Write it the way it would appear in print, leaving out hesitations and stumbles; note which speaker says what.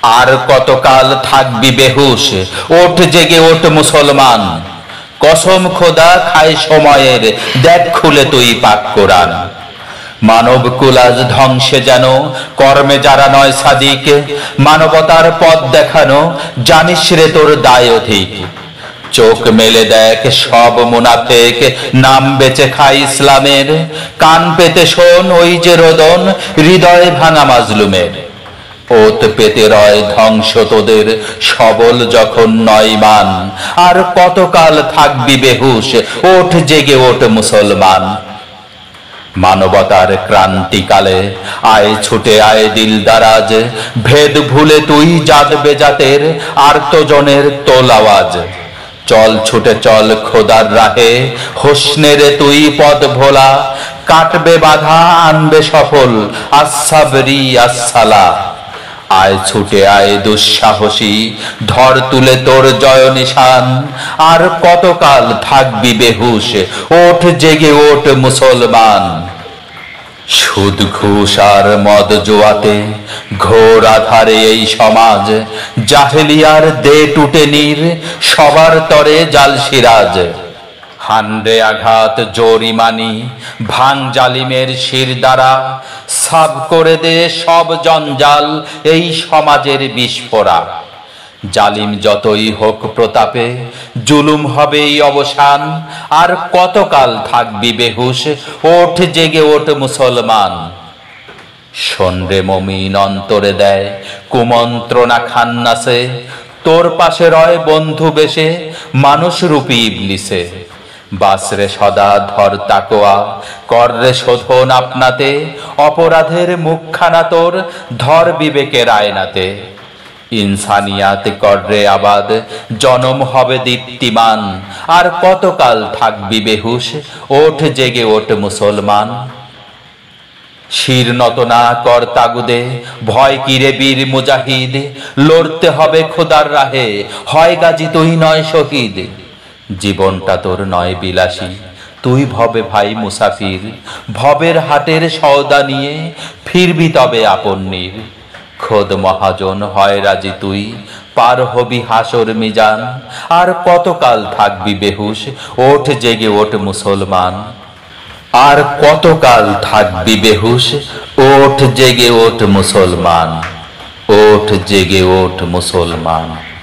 Speaker 1: আর কতকাল থাকবি বেহুশ, ওঠ জেগে ওঠ মুসলমান। কসম খোদা খায় সময়ের, দেখ খুলে তুই পাক কোরআন। মানব কুলাজ ধ্বংসে যেন, কর্মে যারা নয় সাদিক, মানবতার পথ দেখানো জানিস রে তোর দায় অধিক। চোখ মেলে দেখ সব মুনাফেক, নাম বেচে খায় ইসলামের। কান পেতে শোন ওই যে রোদন, হৃদয় ভাঙা মাজলুমের। ওত পেতে রয় ধ্বংস তোদের, সবল যখন নয় মান। আর কতকাল থাকবি বেহুশ, ওঠ জেগে ওঠ মুসলমান। মানবতার ক্রান্তিকালে আয় ছুটে আয় দিল দারাজ, ভেদ ভুলে তুই জাত বেজাতের, আর্তজনের তোল আওয়াজ। চল ছুটে চল খোদার রাহে, হোসনেরে তুই পথ ভোলা। কাটবে বাধা আনবে সফল, আসসাবরি আসসালা। আয় ছুটে আয় দুঃসাহসী, ধর তুলে তোর জয় নিশান। আর কতকাল থাকবি বেহুশ, ওঠ জেগে ওঠ মুসলমান। সুদ ঘুষ আর মদ জোয়াতে ঘোর আধারে এই সমাজ, জাহেলিয়ার দে টুটে নীর, সবার তরে জাল সিরাজ। হান্ডে আঘাত জরিমানি, ভাঙ জালিমের শির দ্বারা। সাব করে দে সব জঞ্জাল, এই সমাজের বিস্ফোরা। জালিম যতই হোক প্রতাপে, জুলুম হবেই অবসান। আর কতকাল থাকবি বেহুশ, ওঠ জেগে ওঠ মুসলমান। শোন রে মমিন অন্তরে দেয় কুমন্ত্রণা খান্নাসে, তোর পাশে রয় বন্ধু বেশে মানুষ রূপী ইবলিসে। বাসরে সদা ধর তাকোয়া, কর রে শোধন আপনাতে। অপরাধের মুখখানা তোর ধর বিবেকের আয়নাতে। ইনসানিয়াত কর রে আবাদ, জনম হবে দীপ্তিমান। আর কতকাল থাকবি বেহুশ, ওঠ জেগে ওঠ মুসলমান। শির নত না কর তাগুদে, ভয় কিরে বীর মুজাহিদ। লড়তে হবে খোদার রাহে, হয় গাজী তুই নয় শহীদ। জীবনটা তোর নয় বিলাসী, তুই ভবে ভাই মুসাফির। ভবের হাটের সওদা নিয়ে ফিরবি তবে আপন নীর। খোদ মহাজন হয় রাজি তুই, পার হবি হাসর মিজান। আর কতকাল থাকবি বেহুশ, ওঠ জেগে ওঠ মুসলমান। আর কতকাল থাকবি বেহুশ, ওঠ জেগে ওঠ মুসলমান। ওঠ জেগে ওঠ মুসলমান।